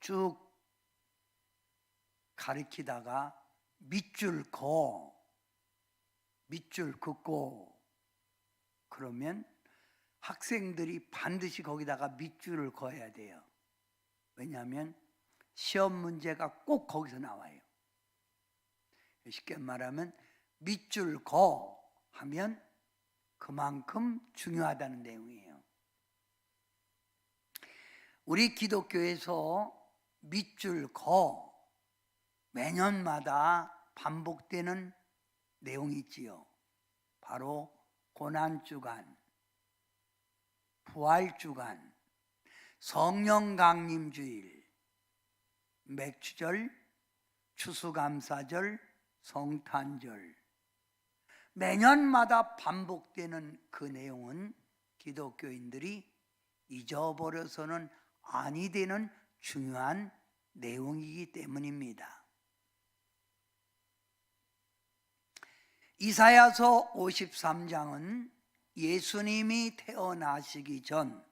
쭉 가리키다가 밑줄 긋고 그러면 학생들이 반드시 거기다가 밑줄을 그어야 돼요. 왜냐하면 시험 문제가 꼭 거기서 나와요. 쉽게 말하면 밑줄 거 하면 그만큼 중요하다는 내용이에요. 우리 기독교에서 밑줄 거 매년마다 반복되는 내용이 있지요. 바로 고난주간, 부활주간, 성령강림주일, 맥주절, 추수감사절, 성탄절. 매년마다 반복되는 그 내용은 기독교인들이 잊어버려서는 아니 되는 중요한 내용이기 때문입니다. 이사야서 53장은 예수님이 태어나시기 전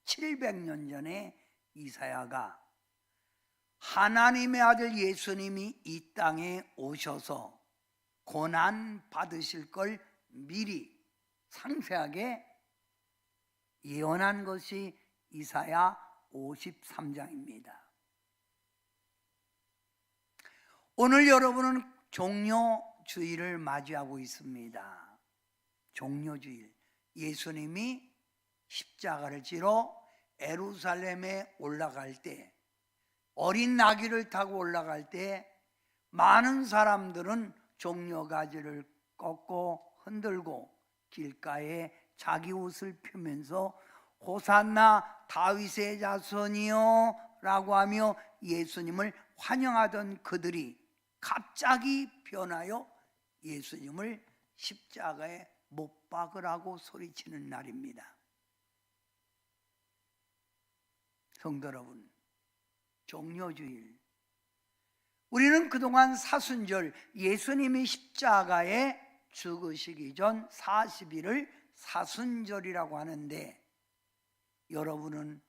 700년 전에 이사야가 하나님의 아들 예수님이 이 땅에 오셔서 고난 받으실 걸 미리 상세하게 예언한 것이 이사야 53장입니다. 오늘 여러분은 종료주일을 맞이하고 있습니다. 종료주일, 예수님이 십자가를 지러 예루살렘에 올라갈 때, 어린 나귀를 타고 올라갈 때 많은 사람들은 종려가지를 꺾고 흔들고 길가에 자기 옷을 펴면서 호산나 다윗의 자손이요 라고 하며 예수님을 환영하던 그들이 갑자기 변하여 예수님을 십자가에 못 박으라고 소리치는 날입니다. 성도 여러분, 종료주일, 우리는 그동안 사순절, 예수님이 십자가에 죽으시기 전 40일을 사순절이라고 하는데, 여러분은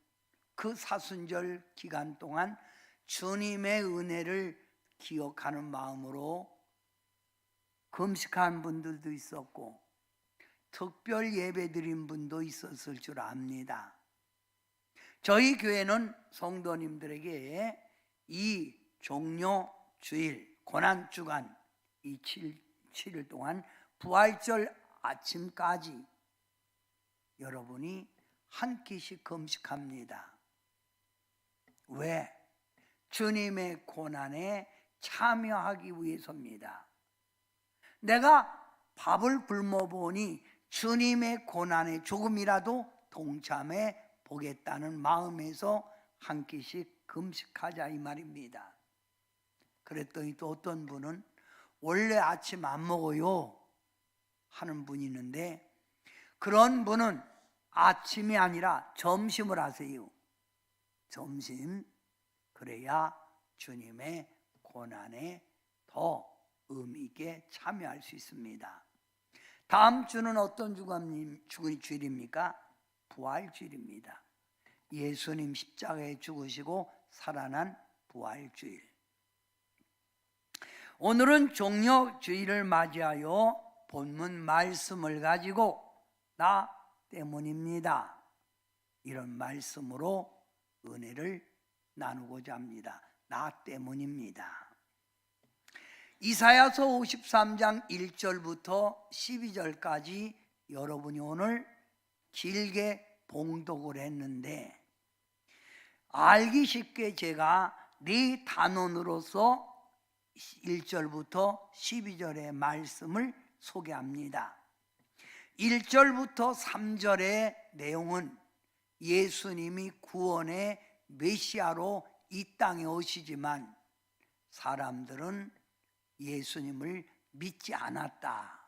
그 사순절 기간 동안 주님의 은혜를 기억하는 마음으로 금식한 분들도 있었고 특별 예배 드린 분도 있었을 줄 압니다. 저희 교회는 성도님들에게 이 종료주일, 고난주간, 이 7일 동안 부활절 아침까지 여러분이 한 끼씩 금식합니다. 왜? 주님의 고난에 참여하기 위해서입니다. 내가 밥을 굶어 보니 주님의 고난에 조금이라도 동참해 보겠다는 마음에서 한 끼씩 금식하자 이 말입니다. 그랬더니 또 어떤 분은 원래 아침 안 먹어요 하는 분이 있는데, 그런 분은 아침이 아니라 점심을 하세요. 점심, 그래야 주님의 고난에 더 의미 있게 참여할 수 있습니다. 다음 주는 어떤 주일입니까? 부활주일입니다. 예수님 십자가에 죽으시고 살아난 부활주일. 오늘은 종료주일을 맞이하여 본문 말씀을 가지고 나 때문입니다, 이런 말씀으로 은혜를 나누고자 합니다. 나 때문입니다. 이사야서 53장 1절부터 12절까지 여러분이 오늘 길게 봉독을 했는데, 알기 쉽게 제가 네 단원으로서 1절부터 12절의 말씀을 소개합니다. 1절부터 3절의 내용은 예수님이 구원의 메시아로 이 땅에 오시지만 사람들은 예수님을 믿지 않았다.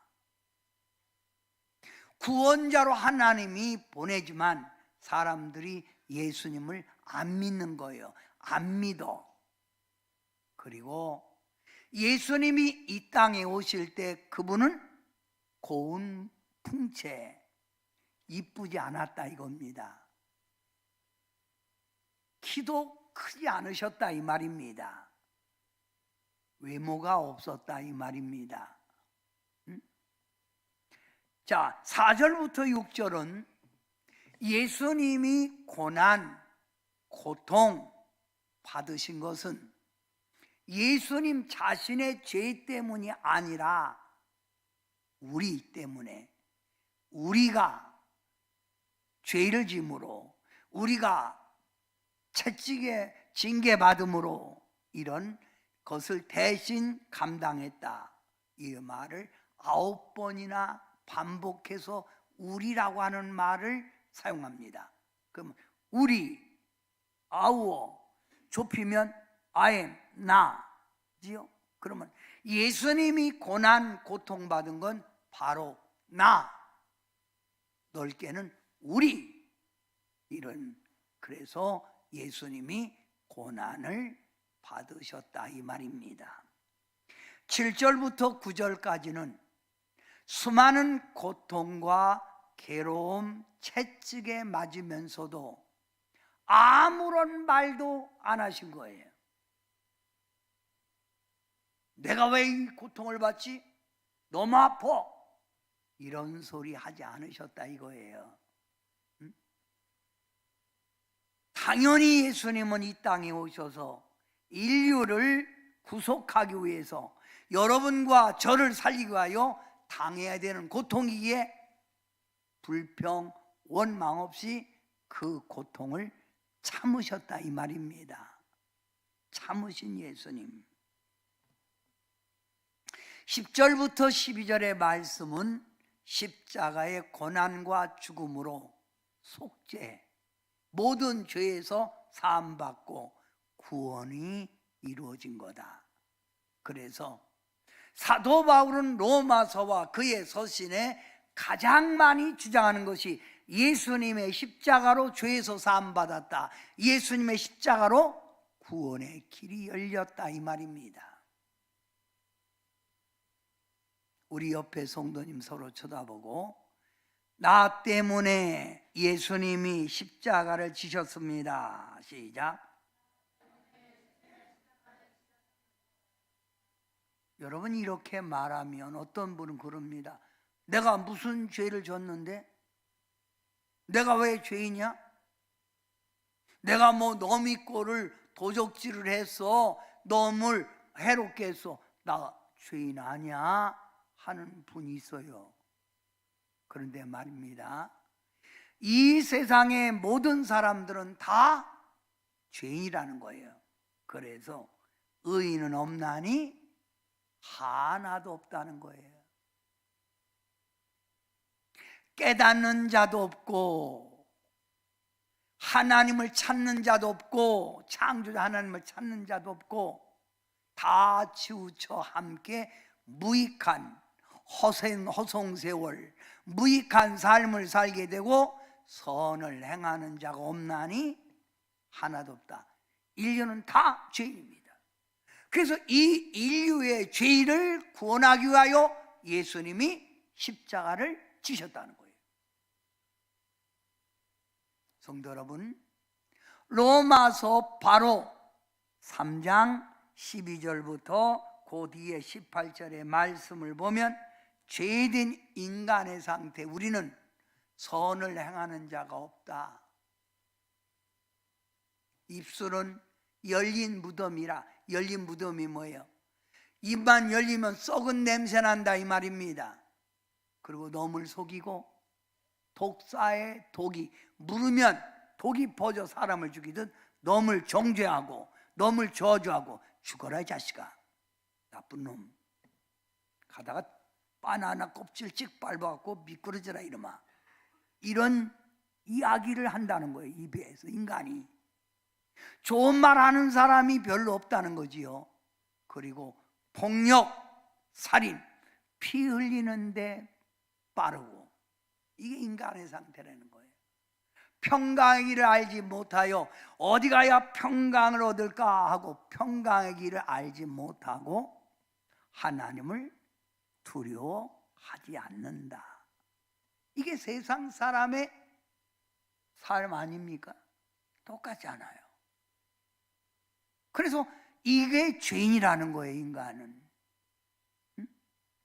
구원자로 하나님이 보내지만 사람들이 예수님을 안 믿는 거예요. 안 믿어. 그리고 예수님이 이 땅에 오실 때 그분은 고운 풍채, 이쁘지 않았다 이겁니다. 키도 크지 않으셨다 이 말입니다. 외모가 없었다 이 말입니다. 자, 4절부터 6절은 예수님이 고난, 고통 받으신 것은 예수님 자신의 죄 때문이 아니라 우리 때문에, 우리가 죄를 짐으로, 우리가 채찍에 징계받음으로 이런 것을 대신 감당했다. 이 말을 9번이나 반복해서 우리라고 하는 말을 사용합니다. 그럼 우리, our, 좁히면 I am, 나지요. 그러면 예수님이 고난, 고통받은 건 바로 나, 넓게는 우리. 그래서 예수님이 고난을 받으셨다 이 말입니다. 7절부터 9절까지는 수많은 고통과 괴로움, 채찍에 맞으면서도 아무런 말도 안 하신 거예요. 내가 왜 이 고통을 받지? 너무 아파. 이런 소리 하지 않으셨다 이거예요. 당연히 예수님은 이 땅에 오셔서 인류를 구속하기 위해서 여러분과 저를 살리기 위하여 당해야 되는 고통이기에 불평, 원망 없이 그 고통을 참으셨다 이 말입니다. 참으신 예수님. 10절부터 12절의 말씀은 십자가의 고난과 죽음으로 속죄, 모든 죄에서 사함받고 구원이 이루어진 거다. 그래서 사도 바울은 로마서와 그의 서신에 가장 많이 주장하는 것이 예수님의 십자가로 죄에서 사함받았다, 예수님의 십자가로 구원의 길이 열렸다 이 말입니다. 우리 옆에 성도님 서로 쳐다보고 나 때문에 예수님이 십자가를 지셨습니다. 시작. 여러분 이렇게 말하면 어떤 분은 그럽니다. 내가 무슨 죄를 졌는데? 내가 왜 죄이냐? 내가 뭐 너미 꼴을 도적질을 해서 너를 해롭게 해서 나 죄인 아니야? 하는 분이 있어요. 그런데 말입니다, 이 세상의 모든 사람들은 다 죄인이라는 거예요. 그래서 의인은 없나니 하나도 없다는 거예요. 깨닫는 자도 없고 하나님을 찾는 자도 없고 창조자 하나님을 찾는 자도 없고 다 치우쳐 함께 무익한 허송세월, 무익한 삶을 살게 되고 선을 행하는 자가 없나니 하나도 없다. 인류는 다 죄인입니다. 그래서 이 인류의 죄를 구원하기 위하여 예수님이 십자가를 지셨다는 거예요. 성도 여러분, 로마서 바로 3장 12절부터 그 뒤에 18절의 말씀을 보면 죄된 인간의 상태, 우리는 선을 행하는 자가 없다. 입술은 열린 무덤이라. 열린 무덤이 뭐예요? 입만 열리면 썩은 냄새 난다 이 말입니다. 그리고 놈을 속이고 독사의 독이 물으면 독이 퍼져 사람을 죽이듯 놈을 정죄하고 놈을 저주하고 죽어라 이 자식아, 나쁜 놈. 가다가 바나나 껍질 찍 밟아갖고 미끄러져라 이놈아. 이런 이야기를 한다는 거예요. 입에서 인간이. 좋은 말 하는 사람이 별로 없다는 거지요. 그리고 폭력, 살인, 피 흘리는데 빠르고, 이게 인간의 상태라는 거예요. 평강의 길을 알지 못하여 어디 가야 평강을 얻을까 하고 평강의 길을 알지 못하고 하나님을 두려워하지 않는다. 이게 세상 사람의 삶 아닙니까? 똑같지 않아요. 그래서 이게 죄인이라는 거예요, 인간은. 응?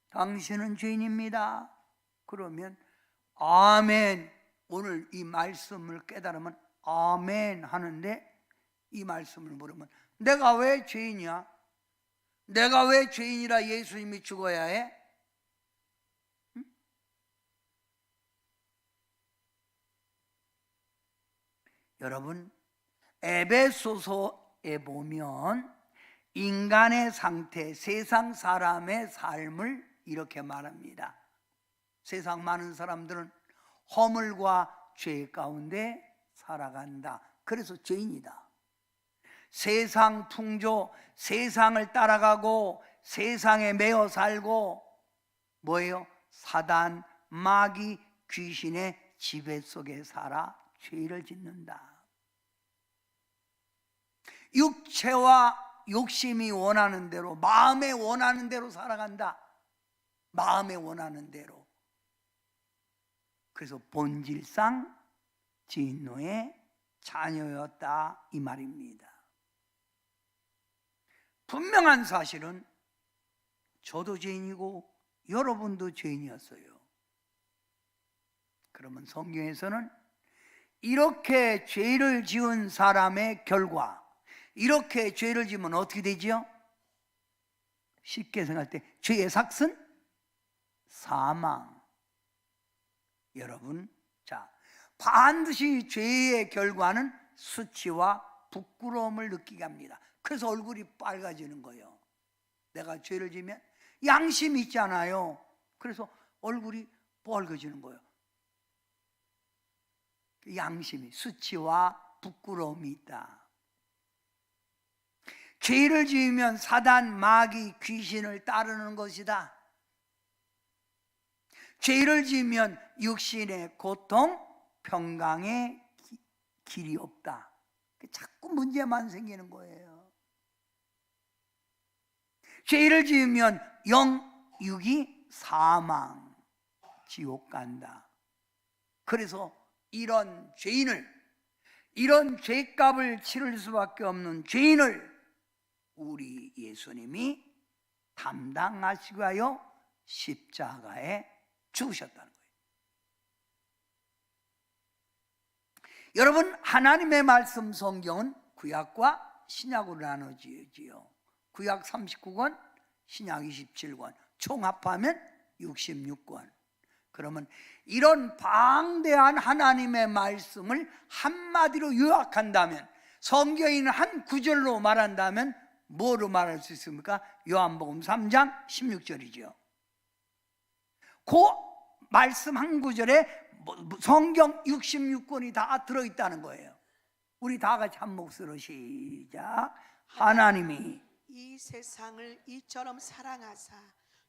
당신은 죄인입니다. 그러면 아멘. 오늘 이 말씀을 깨달으면 아멘 하는데, 이 말씀을 모르면 내가 왜 죄인이야? 내가 왜 죄인이라 예수님이 죽어야 해? 응? 여러분, 에베소서에 보면 인간의 상태, 세상 사람의 삶을 이렇게 말합니다. 세상 많은 사람들은 허물과 죄 가운데 살아간다. 그래서 죄인이다. 세상 풍조, 세상을 따라가고 세상에 매여 살고 뭐예요? 사단, 마귀, 귀신의 지배 속에 살아 죄를 짓는다. 육체와 욕심이 원하는 대로, 마음에 원하는 대로 살아간다. 마음에 원하는 대로. 그래서 본질상 진노의 자녀였다, 이 말입니다. 분명한 사실은 저도 죄인이고 여러분도 죄인이었어요. 그러면 성경에서는 이렇게 죄를 지은 사람의 결과, 이렇게 죄를 지으면 어떻게 되지요? 쉽게 생각할 때 죄의 삭은 사망. 여러분, 자, 반드시 죄의 결과는 수치와 부끄러움을 느끼게 합니다. 그래서 얼굴이 빨개지는 거예요. 내가 죄를 지면 양심이 있잖아요. 그래서 얼굴이 빨개지는 거예요. 양심이, 수치와 부끄러움이 있다. 죄를 지으면 사단, 마귀, 귀신을 따르는 것이다. 죄를 지으면 육신의 고통, 평강의 길이 없다. 자꾸 문제만 생기는 거예요. 죄를 지으면 영육이 사망, 지옥 간다. 그래서 이런 죄인을, 이런 죄값을 치를 수밖에 없는 죄인을 우리 예수님이 담당하시고 하여 십자가에 죽으셨다는 거예요. 여러분, 하나님의 말씀 성경은 구약과 신약으로 나눠지지요. 구약 39권, 신약 27권, 총합하면 66권. 그러면 이런 방대한 하나님의 말씀을 한마디로 요약한다면, 성경에 있는 한 구절로 말한다면 뭐로 말할 수 있습니까? 요한복음 3장 16절이죠. 그 말씀 한 구절에 성경 66권이 다 들어있다는 거예요. 우리 다 같이 한 목소리로 시작. 하나님이 이 세상을 이처럼 사랑하사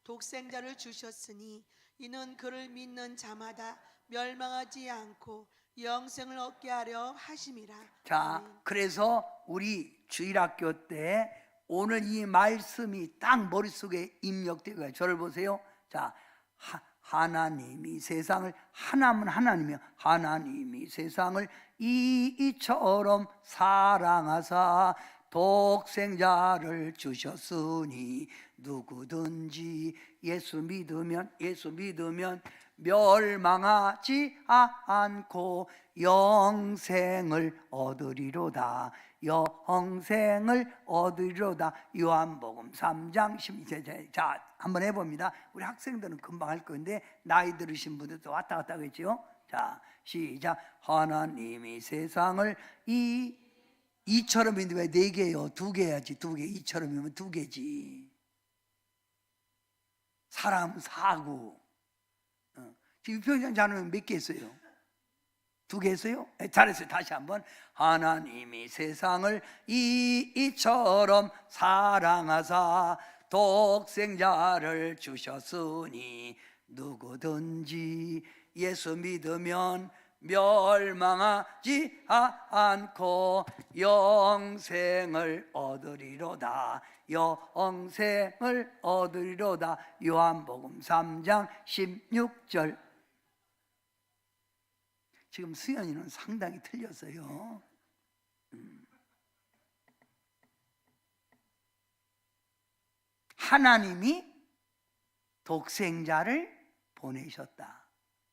독생자를 주셨으니 이는 그를 믿는 자마다 멸망하지 않고 영생을 얻게 하려 하심이라. 자, 그래서 우리 주일학교 때 오늘 이 말씀이 딱 머릿속에 입력되고요. 저를 보세요. 자, 하나님이 세상을, 하나님은 하나님이요, 하나님이 세상을 이처럼 사랑하사 독생자를 주셨으니 누구든지 예수 믿으면 멸망하지 않고 영생을 얻으리로다. 영생을 얻으리로다. 요한복음 3장 12절. 자, 한번 해봅니다. 우리 학생들은 금방 할 건데 나이 들으신 분들도 왔다 갔다 하겠죠. 자, 시작. 하나님이 세상을 이처럼인데 왜 네 개요? 두 개 해야지. 두 개. 이처럼이면 두 개지. 사람 사고. 지금 평생 자녀는 몇 개 했어요? 두 개 했어요? 네, 잘했어요. 다시 한번. 하나님이 세상을 이처럼 사랑하사 독생자를 주셨으니 누구든지 예수 믿으면 멸망하지 않고 영생을 얻으리로다. 영생을 얻으리로다. 요한복음 3장 16절. 지금 수연이는 상당히 틀렸어요. 하나님이 독생자를 보내셨다.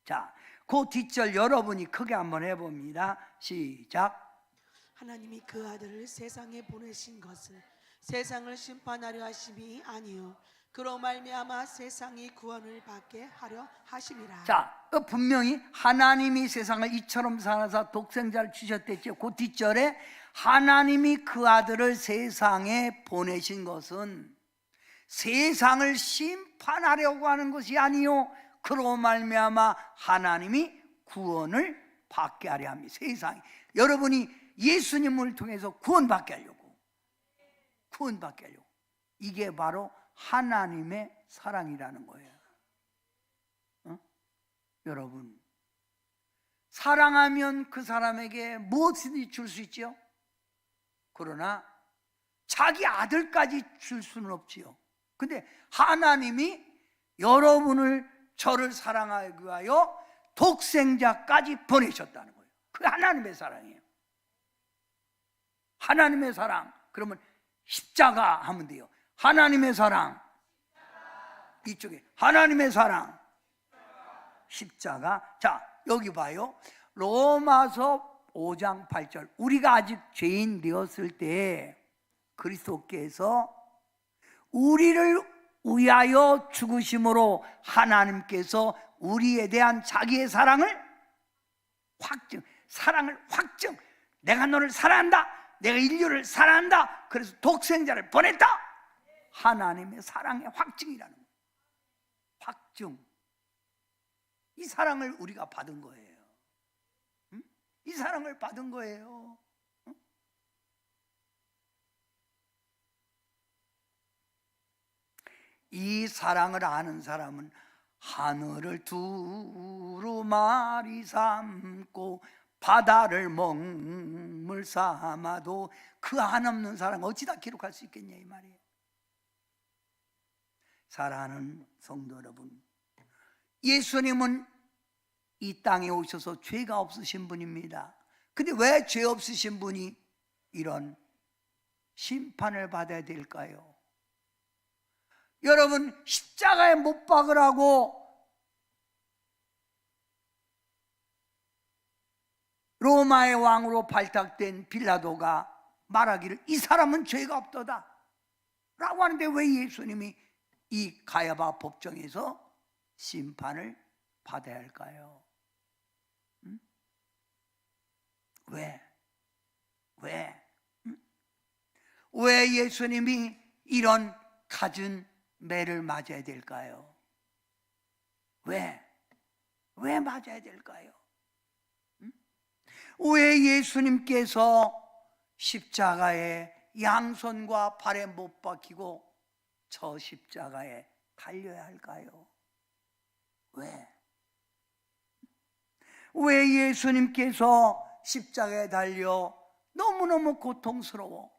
자, 그 뒷절 여러분이 크게 한번 해봅니다. 시작. 하나님이 그 아들을 세상에 보내신 것은 세상을 심판하려 하심이 아니요 그로 말미암아 세상이 구원을 받게 하려 하심이라. 자, 분명히 하나님이 세상을 이처럼 사랑하사 독생자를 주셨댔죠. 그 뒷절에 하나님이 그 아들을 세상에 보내신 것은 세상을 심판하려고 하는 것이 아니요 그로 말미암아 하나님이 구원을 받게 하려 합니다. 세상이 여러분이 예수님을 통해서 구원받게 하려고, 구원받게 하려고. 이게 바로 하나님의 사랑이라는 거예요. 여러분, 사랑하면 그 사람에게 무엇이든지 줄 수 있죠. 그러나 자기 아들까지 줄 수는 없지요. 근데 하나님이 여러분을, 저를 사랑하기 위하여 독생자까지 보내셨다는 거예요. 그게 하나님의 사랑이에요. 하나님의 사랑. 그러면 십자가 하면 돼요. 하나님의 사랑. 이쪽에 하나님의 사랑. 십자가. 자, 여기 봐요. 로마서 5장 8절. 우리가 아직 죄인 되었을 때 그리스도께서 우리를 위하여 죽으심으로 하나님께서 우리에 대한 자기의 사랑을 확증, 사랑을 확증. 내가 너를 사랑한다. 내가 인류를 사랑한다. 그래서 독생자를 보냈다. 하나님의 사랑의 확증이라는 거예요. 확증. 이 사랑을 우리가 받은 거예요. 응? 이 사랑을 받은 거예요. 응? 이 사랑을 아는 사람은 하늘을 두루마리 삼고 바다를 먹물 삼아도 그 한없는 사랑 어찌다 기록할 수 있겠냐 이 말이에요. 사랑하는 성도 여러분, 예수님은 이 땅에 오셔서 죄가 없으신 분입니다. 근데 왜 죄 없으신 분이 이런 심판을 받아야 될까요? 여러분, 십자가에 못 박으라고 로마의 왕으로 발탁된 빌라도가 말하기를 이 사람은 죄가 없도다 라고 하는데 왜 예수님이 이 가야바 법정에서 심판을 받아야 할까요? 응? 왜? 왜 예수님이 이런 갖은 매를 맞아야 될까요? 왜 맞아야 될까요? 응? 왜 예수님께서 십자가에 양손과 발에 못 박히고 저 십자가에 달려야 할까요? 왜 예수님께서 십자가에 달려 너무너무 고통스러워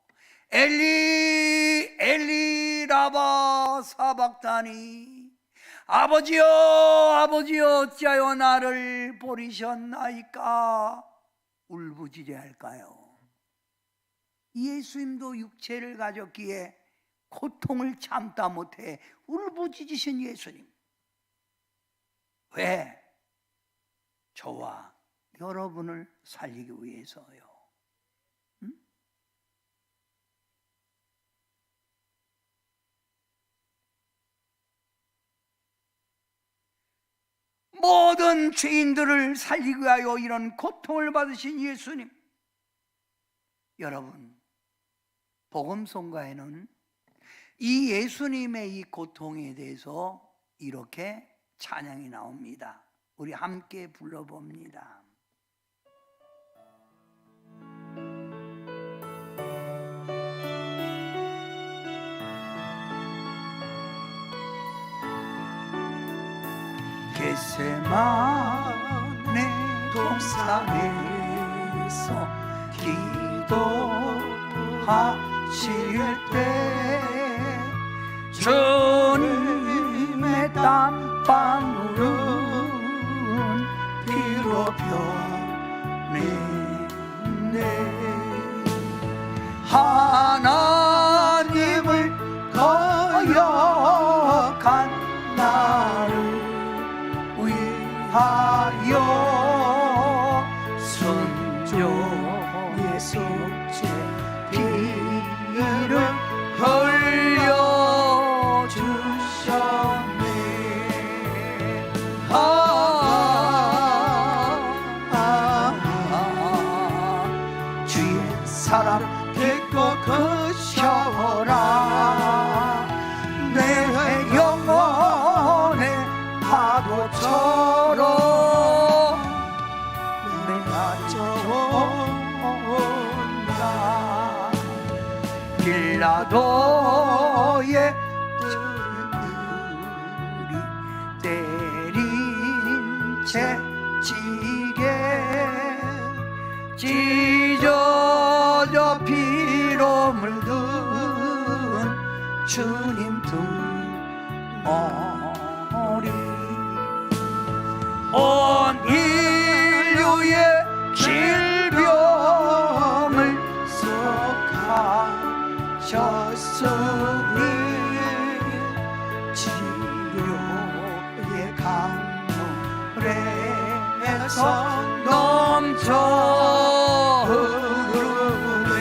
엘리 엘리 라바 사박다니 아버지여 아버지여 어찌하여 나를 버리셨나이까 울부짖어야 할까요? 예수님도 육체를 가졌기에 고통을 참다 못해 울부짖으신 예수님, 왜? 저와 여러분을 살리기 위해서요. 응? 모든 죄인들을 살리기 위하여 이런 고통을 받으신 예수님, 여러분, 복음송가에는 이 예수님의 이 고통에 대해서 이렇게 찬양이 나옵니다. 우리 함께 불러봅니다. 겟세마네 동산에서 기도하실 때 주님의 땀방울은 피로 변했네. 하나님을 거역 빌라도의 뜰이 때린 채 지게 찢어져 피로 물든 주님 등머리 온 인류의 질병을 속하셨으니 치료의 강물에서 넘쳐 흐르네.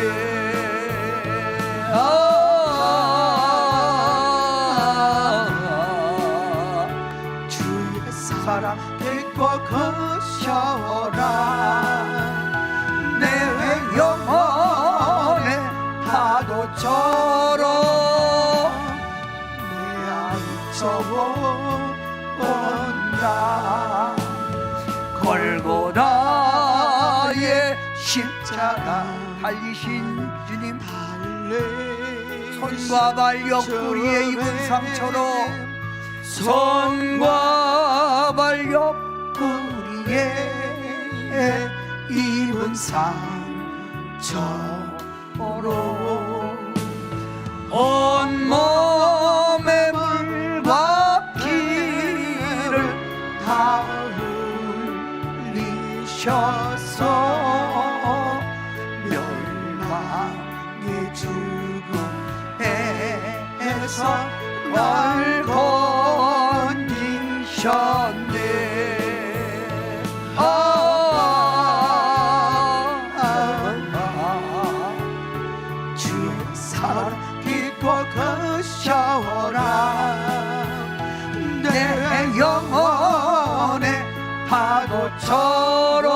주의 사랑 믿고 거셔라. 내 영혼의 파도처럼 내 안쪽으로 온다. 골고다의 십자가 달리신 주님, 손과 발 옆구리에 입은 상처로, 손과 발 옆구리에 입은 상처로 온몸에 물과 피를 다 흘리셔서 멸망의 죽음에서 날 건지셨네. 주의 사랑 믿고 거셔라. 내 영혼의 파도처럼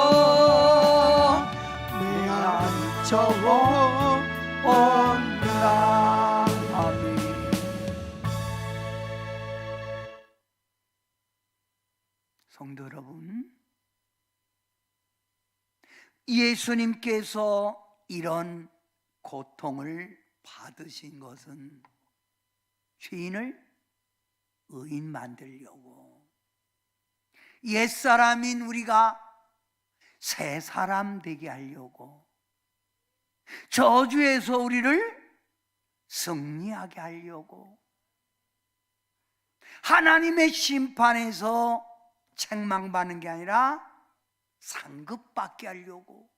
내 안쪽으로 온다. 아멘. 성도 여러분, 예수님께서 이런 고통을 받으신 것은 죄인을 의인 만들려고, 옛사람인 우리가 새 사람 되게 하려고, 저주에서 우리를 승리하게 하려고, 하나님의 심판에서 책망받는 게 아니라 상급받게 하려고,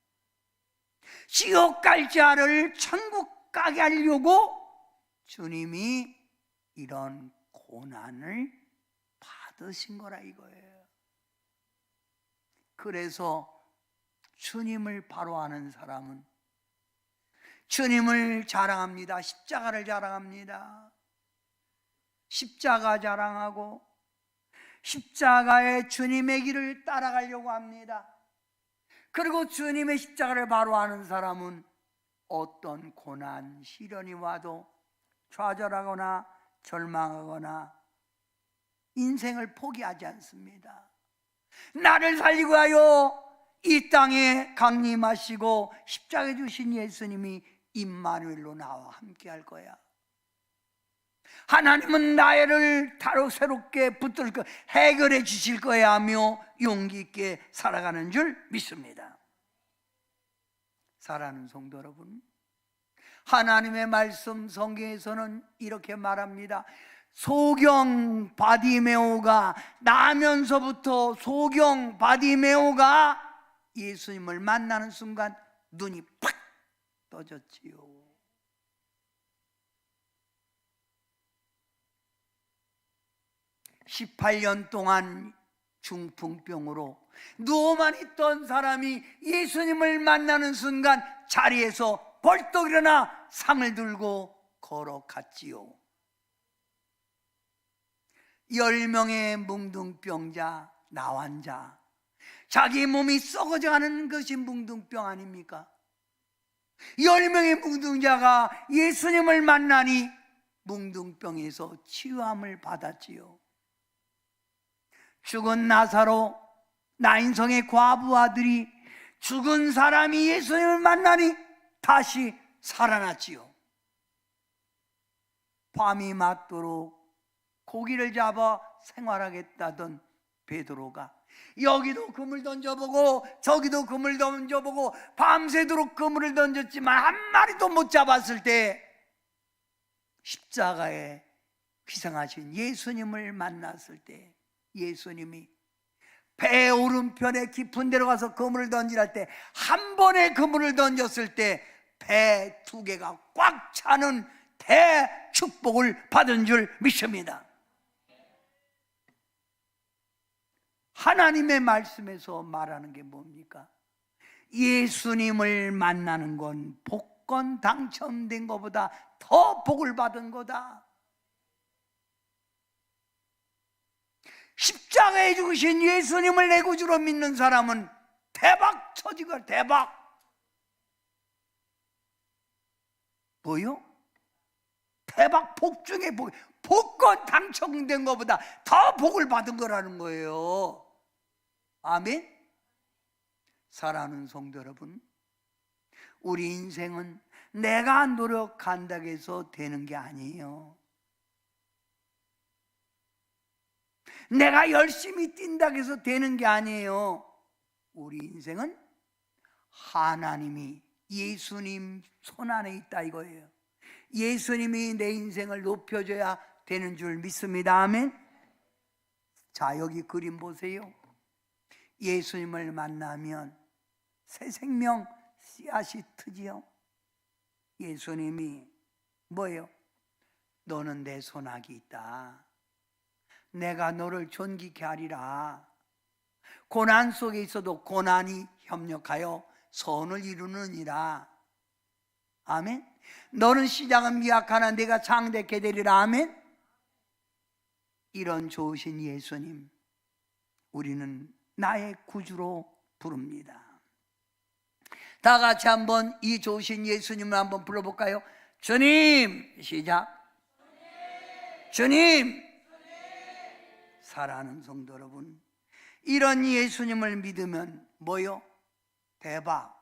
지옥 갈 자를 천국 가게 하려고 주님이 이런 고난을 받으신 거라 이거예요. 그래서 주님을 바로 아는 사람은 주님을 자랑합니다. 십자가를 자랑합니다. 십자가 자랑하고 십자가의 주님의 길을 따라가려고 합니다. 그리고 주님의 십자가를 바로 아는 사람은 어떤 고난, 시련이 와도 좌절하거나 절망하거나 인생을 포기하지 않습니다. 나를 살리고 하여 이 땅에 강림하시고 십자가에 주신 예수님이 임마누엘로 나와 함께 할 거야. 하나님은 나를 다로 새롭게 붙들 거 해결해 주실 거야 하며 용기 있게 살아가는 줄 믿습니다. 사랑하는 성도 여러분, 하나님의 말씀 성경에서는 이렇게 말합니다. 소경 바디메오가 나면서부터 소경 바디메오가 예수님을 만나는 순간 눈이 팍 떠졌지요. 18년 동안 중풍병으로 누워만 있던 사람이 예수님을 만나는 순간 자리에서 벌떡 일어나 상을 들고 걸어갔지요. 10명의 뭉둥병자, 나환자, 자기 몸이 썩어져가는 것이 뭉둥병 아닙니까? 10명의 뭉둥자가 예수님을 만나니 뭉둥병에서 치유함을 받았지요. 죽은 나사로, 나인성의 과부 아들이 죽은 사람이 예수님을 만나니 다시 살아났지요. 밤이 맞도록 고기를 잡아 생활하겠다던 베드로가 여기도 그물 던져보고 저기도 그물 던져보고 밤새도록 그물을 던졌지만 한 마리도 못 잡았을 때 십자가에 희생하신 예수님을 만났을 때 예수님이 배 오른편에 깊은 데로 가서 그물을 던지랄 때 한 번에 그물을 던졌을 때 배 2개가 꽉 차는 대축복을 받은 줄 믿습니다. 하나님의 말씀에서 말하는 게 뭡니까? 예수님을 만나는 건 복권 당첨된 것보다 더 복을 받은 거다. 십자가에 죽으신 예수님을 내 구주로 믿는 사람은 대박 처지가 대박. 뭐요? 대박 복 중에 복, 복권 당첨된 것보다 더 복을 받은 거라는 거예요. 아멘. 사랑하는 성도 여러분, 우리 인생은 내가 노력한다고 해서 되는 게 아니에요. 내가 열심히 뛴다고 해서 되는 게 아니에요. 우리 인생은 하나님이 예수님 손 안에 있다 이거예요. 예수님이 내 인생을 높여줘야 되는 줄 믿습니다. 아멘. 자, 여기 그림 보세요. 예수님을 만나면 새 생명 씨앗이 트지요. 예수님이 뭐예요? 너는 내 손아귀 있다. 내가 너를 존귀케 하리라. 고난 속에 있어도 고난이 협력하여 선을 이루느니라. 아멘. 너는 시작은 미약하나 내가 장대케 되리라. 아멘. 이런 좋으신 예수님, 우리는 나의 구주로 부릅니다. 다 같이 한번 이 좋으신 예수님을 한번 불러볼까요? 주님. 시작. 주님. 사랑하는 성도 여러분, 이런 예수님을 믿으면 뭐요? 대박.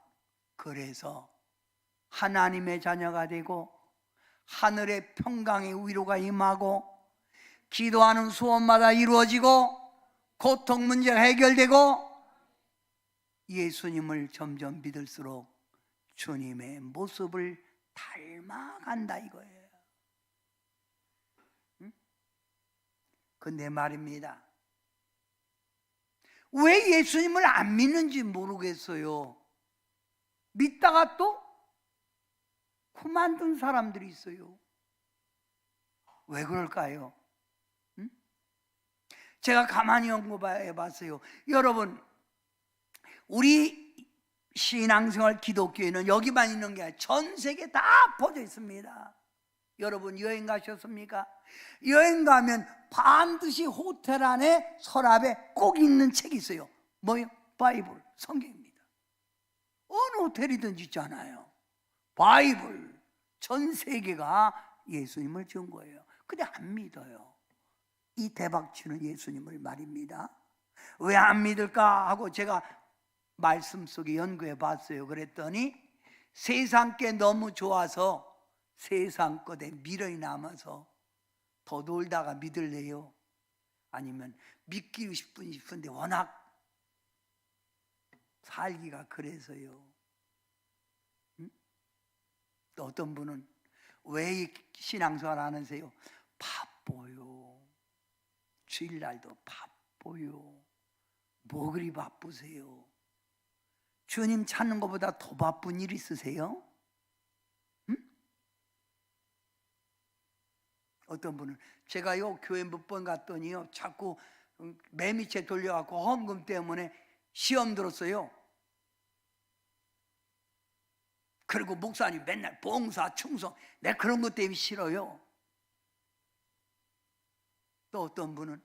그래서 하나님의 자녀가 되고 하늘의 평강의 위로가 임하고 기도하는 소원마다 이루어지고 고통 문제가 해결되고 예수님을 점점 믿을수록 주님의 모습을 닮아간다 이거예요. 근데 말입니다, 왜 예수님을 안 믿는지 모르겠어요. 믿다가 또 그만둔 사람들이 있어요. 왜 그럴까요? 제가 가만히 연구해 봤어요. 여러분, 우리 신앙생활 기독교회는 여기만 있는 게 아니라 전 세계 다 퍼져 있습니다. 여러분 여행 가셨습니까? 여행 가면 반드시 호텔 안에 서랍에 꼭 있는 책이 있어요. 뭐요? 바이블, 성경입니다. 어느 호텔이든지 있잖아요. 바이블. 전 세계가 예수님을 준 거예요. 근데 안 믿어요. 이 대박치는 예수님을 말입니다. 왜 안 믿을까 하고 제가 말씀 속에 연구해 봤어요. 그랬더니 세상 게 너무 좋아서 세상 것에 미련이 남아서 더 놀다가 믿을래요? 아니면 믿기고 싶은데 워낙 살기가 그래서요. 또 어떤 분은 왜 신앙생활 안 하세요? 바빠요. 주일날도 바빠요. 뭐 그리 바쁘세요? 주님 찾는 것보다 더 바쁜 일 있으세요? 어떤 분은 제가요 교회 몇 번 갔더니요 자꾸 매미채 돌려갖고 헌금 때문에 시험 들었어요. 그리고 목사님 맨날 봉사 충성, 내가 그런 것 때문에 싫어요. 또 어떤 분은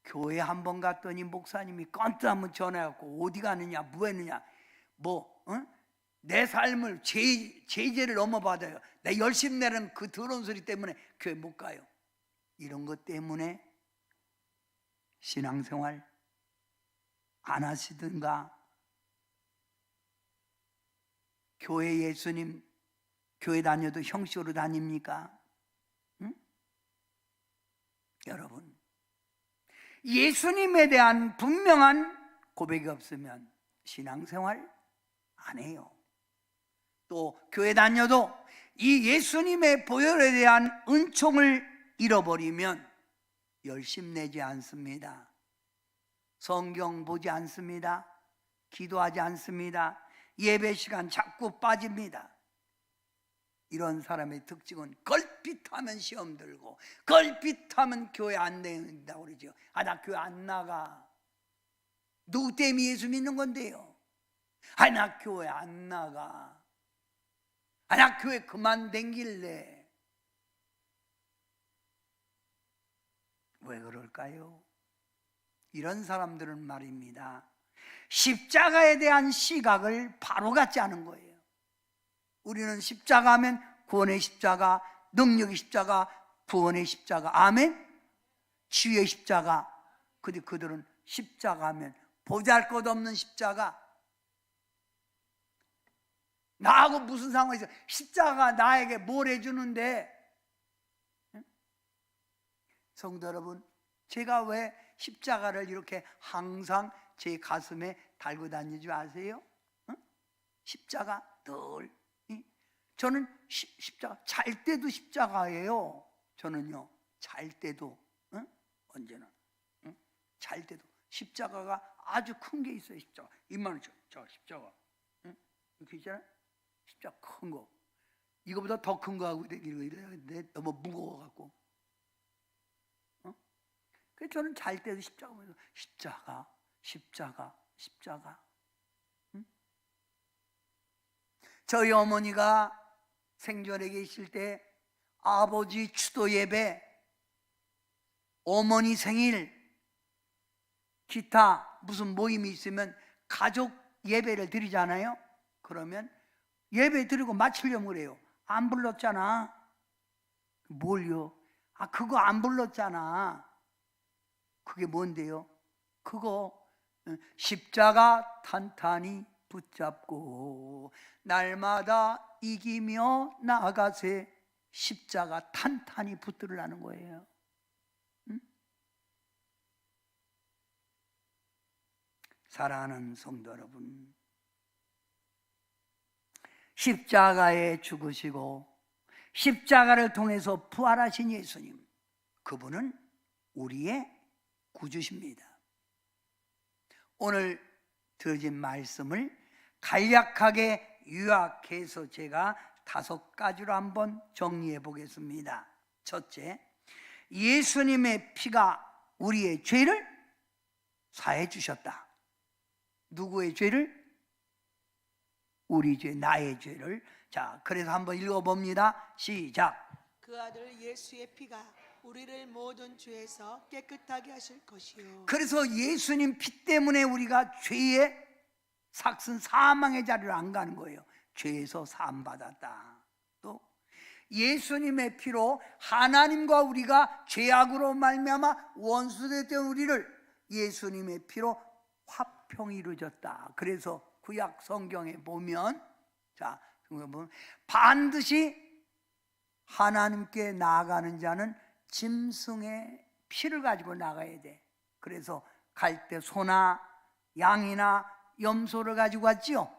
교회 한 번 갔더니 목사님이 건ጥ 한번 전화해갖고 어디 가느냐 뭐 했느냐 내 삶을 제재를 넘어받아요. 내 열심 내는 그 더러운 소리 때문에 교회 못 가요. 이런 것 때문에 신앙생활 안 하시든가, 교회 예수님 교회 다녀도 형식으로 다닙니까? 여러분, 예수님에 대한 분명한 고백이 없으면 신앙생활 안 해요. 또 교회 다녀도 이 예수님의 보혈에 대한 은총을 잃어버리면 열심 내지 않습니다. 성경 보지 않습니다. 기도하지 않습니다. 예배 시간 자꾸 빠집니다. 이런 사람의 특징은 걸핏하면 시험 들고 걸핏하면 교회 안 다닌다고 그러죠. 나 교회 안 나가. 누구 때문에 예수 믿는 건데요? 나 교회 안 나가. 나 교회 그만 댕길래. 왜 그럴까요? 이런 사람들은 말입니다, 십자가에 대한 시각을 바로 갖지 않은 거예요. 우리는 십자가 하면 구원의 십자가, 능력의 십자가, 구원의 십자가, 아멘? 치유의 십자가. 근데 그들은 십자가 하면 보잘것없는 십자가. 나하고 무슨 상관이 있어? 십자가가 나에게 뭘 해주는데? 성도 여러분, 제가 왜 십자가를 이렇게 항상 제 가슴에 달고 다니지 아세요? 십자가 늘. 저는 십자가, 잘 때도 십자가예요. 저는요, 잘 때도, 언제나, 잘 때도 십자가가 아주 큰 게 있어요. 십자가 이만한 저 십자가, 이렇게 있잖아요. 십자가 큰 거, 이거보다 더 큰 거 하고 이러는데 너무 무거워갖고. 그래서 저는 잘 때도 십자가 보면서 십자가, 십자가, 십자가. 저희 어머니가 생전에 계실 때 아버지 추도 예배, 어머니 생일, 기타 무슨 모임이 있으면 가족 예배를 드리잖아요. 그러면 예배 드리고 마치려면 그래요. 안 불렀잖아. 뭘요? 그거 안 불렀잖아. 그게 뭔데요? 그거 십자가 탄탄히 붙잡고 날마다 이기며 나아가세. 십자가 탄탄히 붙들으라는 거예요. 사랑하는 성도 여러분, 십자가에 죽으시고 십자가를 통해서 부활하신 예수님, 그분은 우리의 구주십니다. 오늘 들으신 말씀을 간략하게 요약해서 제가 5가지로 한번 정리해 보겠습니다. 첫째, 예수님의 피가 우리의 죄를 사해 주셨다. 누구의 죄를? 우리 죄, 나의 죄를. 자, 그래서 한번 읽어봅니다. 시작. 그 아들 예수의 피가 우리를 모든 죄에서 깨끗하게 하실 것이요. 그래서 예수님 피 때문에 우리가 죄의 삭슨 사망의 자리를 안 가는 거예요. 죄에서 사함 받았다. 또 예수님의 피로 하나님과 우리가 죄악으로 말미암아 원수됐던 우리를 예수님의 피로 화평이 이루어졌다. 그래서 구약 성경에 보면, 자, 반드시 하나님께 나아가는 자는 짐승의 피를 가지고 나가야 돼. 그래서 갈 때 소나 양이나 염소를 가지고 갔지요.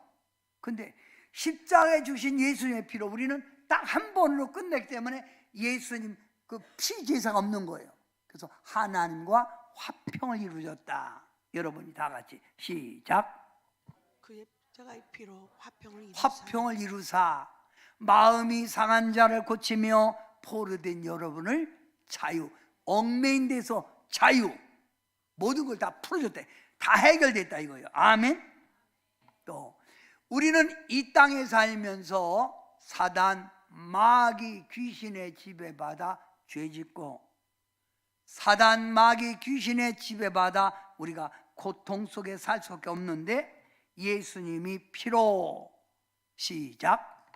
근데 십자가에 주신 예수님의 피로 우리는 딱 한 번으로 끝냈기 때문에 예수님 그 피 제사가 없는 거예요. 그래서 하나님과 화평을 이루어졌다. 여러분이 다 같이 시작. 그의 십자가의 피로 화평을 이루사 마음이 상한 자를 고치며 포로된 여러분을 자유, 얽매인 데서 자유, 모든 걸 다 풀어줬대. 다 해결됐다 이거예요. 아멘. 또 우리는 이 땅에 살면서 사단, 마귀, 귀신의 지배받아 죄짓고, 사단, 마귀, 귀신의 지배받아 우리가 고통 속에 살 수밖에 없는데, 예수님이 피로 시작.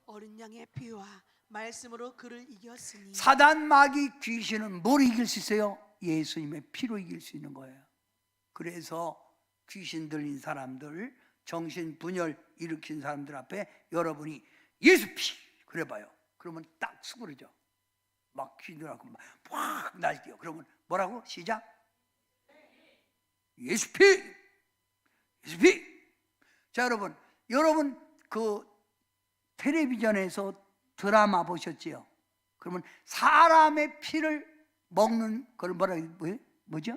어린 양의 피와 말씀으로 그를 이겼으니. 사단, 마귀, 귀신은 뭘 이길 수 있어요? 예수님의 피로 이길 수 있는 거예요. 그래서 귀신 들린 사람들, 정신분열 일으킨 사람들 앞에 여러분이 예수 피 그래봐요. 그러면 딱 수그러져. 막 휘두르고 막 날뛰어. 그러면 뭐라고? 시작. 예수 피! 예수 피! 자, 여러분 그 텔레비전에서 드라마 보셨지요? 그러면 사람의 피를 먹는 걸 뭐죠?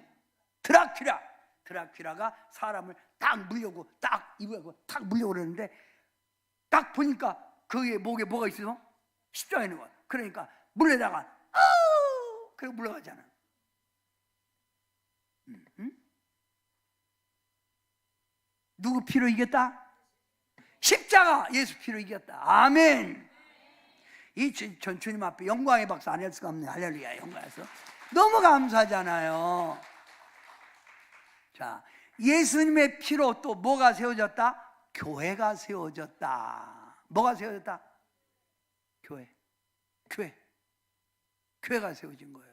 드라큘라가 사람을 딱 물려고 딱 입으려고 딱 물려고 그러는데 딱 보니까 그의 목에 뭐가 있어요? 십자가 있는 거야. 그러니까 물에다가 아우! 그리고 물러가잖아. 누구 피로 이겼다? 십자가 예수 피로 이겼다. 아멘. 이 주님 앞에 영광의 박수 안 할 수가 없네. 할렐루야. 영광에서 너무 감사하잖아요. 자, 예수님의 피로 또 뭐가 세워졌다? 교회가 세워졌다. 뭐가 세워졌다? 교회가 세워진 거예요.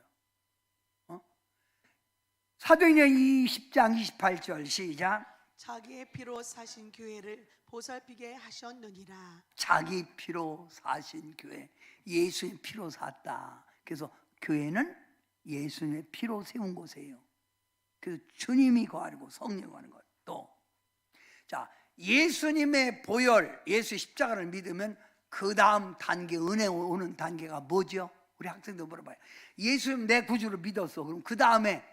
사도행전 20장 28절 시작. 자기의 피로 사신 교회를 보살피게 하셨느니라. 자기 피로 사신 교회, 예수의 피로 샀다. 그래서 교회는 예수님의 피로 세운 곳이에요. 그래서 주님이 거하고 성령이 거하는 것. 또, 자, 예수님의 보혈, 예수 십자가를 믿으면 그 다음 단계, 은혜 오는 단계가 뭐죠? 우리 학생들 물어봐요. 예수님 내 구주를 믿었어. 그럼 그 다음에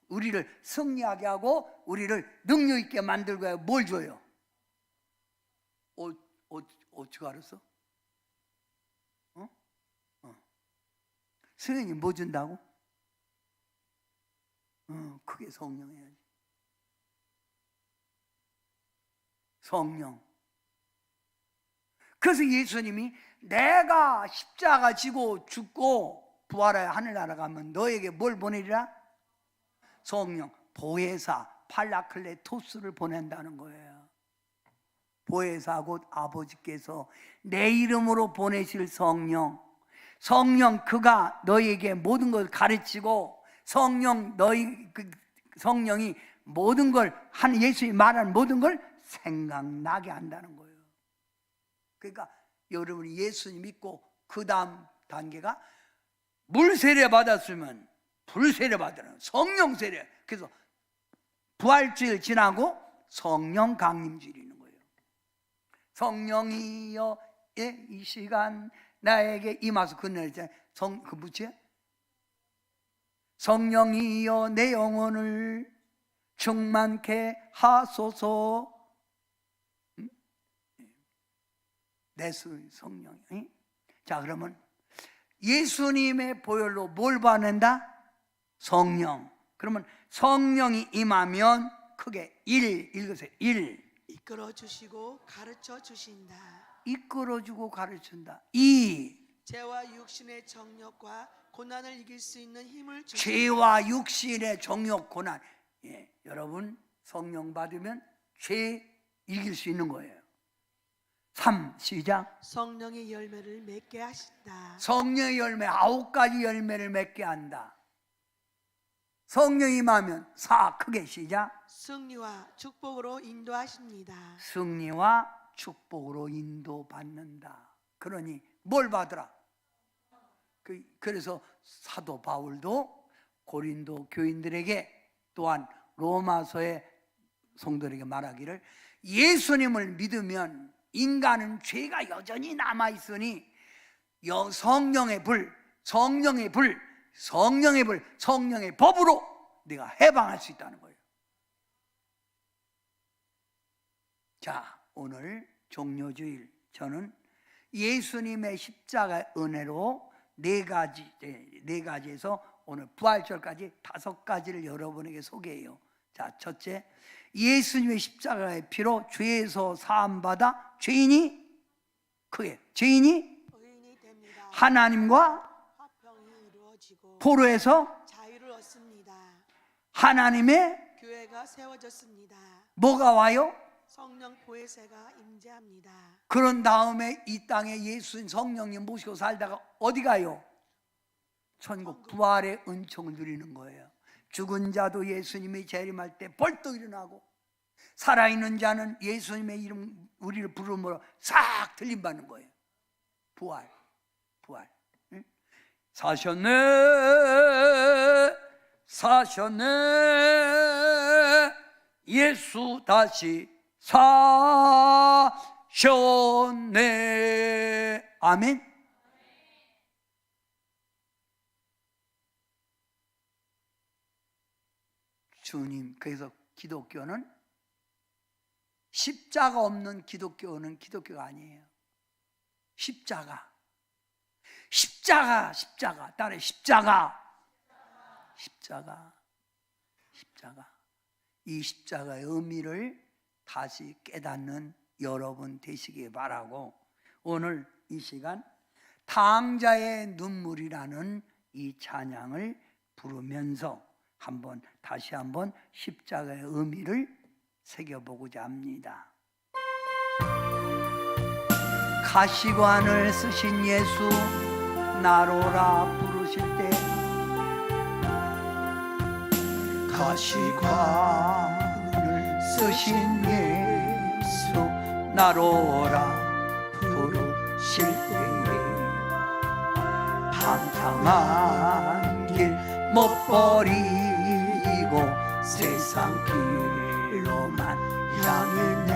우리를 승리하게 하고 우리를 능력 있게 만들고 뭘 줘요? 어찌가 알았어? 선생님 뭐 준다고? 그게 성령이야지. 성령. 그래서 예수님이 내가 십자가 지고 죽고 부활하여 하늘나라 가면 너에게 뭘 보내리라? 성령, 보혜사, 팔라클레토스를 보낸다는 거예요. 보혜사 곧 아버지께서 내 이름으로 보내실 성령. 성령 그가 너희에게 모든 것을 가르치고 성령이 모든 걸 한 예수님이 말하는 모든 걸 생각나게 한다는 거예요. 그러니까 여러분이 예수님 믿고 그 다음 단계가 물 세례 받았으면 불 세례 받으라는 성령 세례. 그래서 부활주일 지나고 성령 강림주일이 있는 거예요. 성령이여 이 시간 나에게 임하소. 그날 이제 그 뭐지? 성령이여 내 영혼을 충만케 하소서. 내 성령이. 자, 그러면 예수님의 보혈로 뭘 받는다? 성령. 그러면 성령이 임하면 크게 읽으세요. 이끌어 주시고 가르쳐 주신다. 이끌어주고 가르친다. 죄와 육신의 정욕과 고난을 이길 수 있는 힘을 주신다. 죄와 육신의 정욕 고난. 여러분 성령 받으면 죄 이길 수 있는 거예요. 3 시작. 성령의 열매를 맺게 하신다. 성령의 열매 9가지 열매를 맺게 한다. 성령이 임하면 4 크게 시작. 승리와 축복으로 인도하십니다. 승리와 축복으로 인도받는다. 그러니 뭘 받으라? 그래서 사도 바울도 고린도 교인들에게 또한 로마서의 성도들에게 말하기를 예수님을 믿으면 인간은 죄가 여전히 남아있으니 성령의 법으로 네가 해방할 수 있다는 거예요. 자, 오늘 종료주일 저는 예수님의 십자가 은혜로 네 가지에서 오늘 부활절까지 5가지를 여러분에게 소개해요. 자, 첫째, 예수님의 십자가의 피로 죄에서 사함받아 죄인이 됩니다. 하나님과 화평이 이루어지고 포로에서 자유를 얻습니다. 하나님의 교회가 세워졌습니다. 뭐가 와요? 성령 보혜사가 임재합니다. 그런 다음에 이 땅에 예수님 성령님 모시고 살다가 어디 가요? 천국. 부활의 은총을 누리는 거예요. 죽은 자도 예수님이 재림할 때 벌떡 일어나고 살아있는 자는 예수님의 이름 우리를 부름으로 싹 들림받는 거예요. 부활. 응? 사셨네 사셨네 예수 다시 사셨네. 아멘. 주님, 그래서 기독교는 십자가 없는 기독교는 기독교가 아니에요. 십자가 따라해. 십자가. 이 십자가의 의미를 다시 깨닫는 여러분 되시기 바라고, 오늘 이 시간 탕자의 눈물이라는 이 찬양을 부르면서 다시 한번 십자가의 의미를 새겨보고자 합니다. 가시관을 쓰신 예수 나로라 부르실 때, 가시관을 쓰신 예수 나로라 부르실 때, 방탕한 길 못 버리고 세상 길로만 향했네.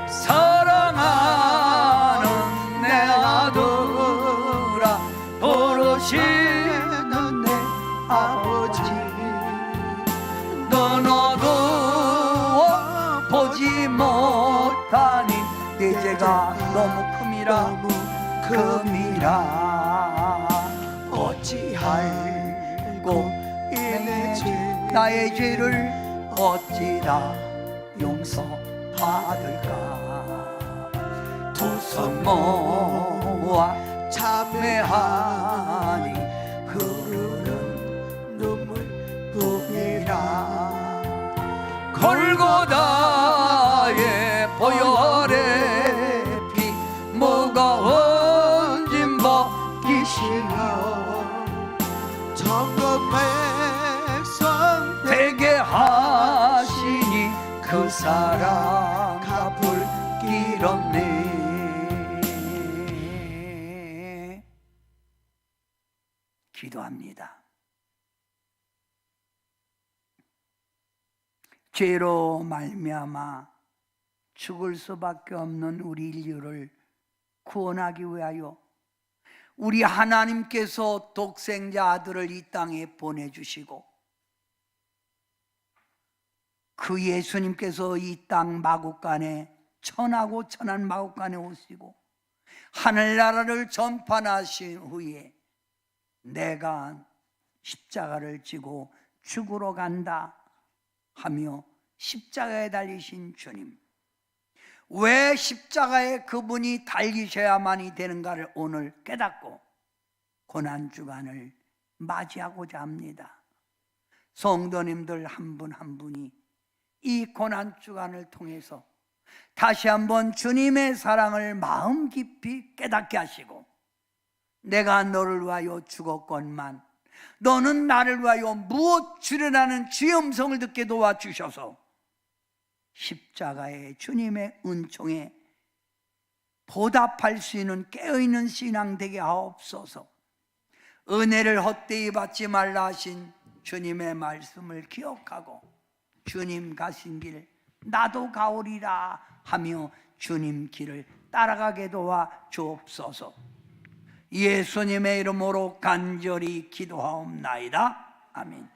사랑하는 내 아들아 부르시는 내 아버지, 넌 어두워 보지 못하니 내 죄가 너무 큼이라 어찌할꼬 나의 죄를 어찌다 용서받을까. 두 손 모아 참회하니 흐르는 눈물뿐이라. 골고다의 보혈의 피 무거운 짐 벗기시며 천국 백성 되게 하시니 그 사랑 갚을 길 없네. 기도합니다. 죄로 말미암아 죽을 수밖에 없는 우리 인류를 구원하기 위하여 우리 하나님께서 독생자 아들을 이 땅에 보내주시고, 그 예수님께서 이 땅 마국간에 천하고 천한 마국간에 오시고 하늘나라를 전파하신 후에 내가 십자가를 지고 죽으러 간다 하며 십자가에 달리신 주님, 왜 십자가에 그분이 달리셔야만이 되는가를 오늘 깨닫고 고난주간을 맞이하고자 합니다. 성도님들 한 분 한 분이 이 고난주간을 통해서 다시 한번 주님의 사랑을 마음 깊이 깨닫게 하시고, 내가 너를 위하여 죽었건만 너는 나를 위하여 무엇 주려라는 주의 음성을 듣게 도와주셔서 십자가의 주님의 은총에 보답할 수 있는 깨어있는 신앙 되게 하옵소서. 은혜를 헛되이 받지 말라 하신 주님의 말씀을 기억하고 주님 가신 길 나도 가오리라 하며 주님 길을 따라가게 도와 주옵소서. 예수님의 이름으로 간절히 기도하옵나이다. 아멘.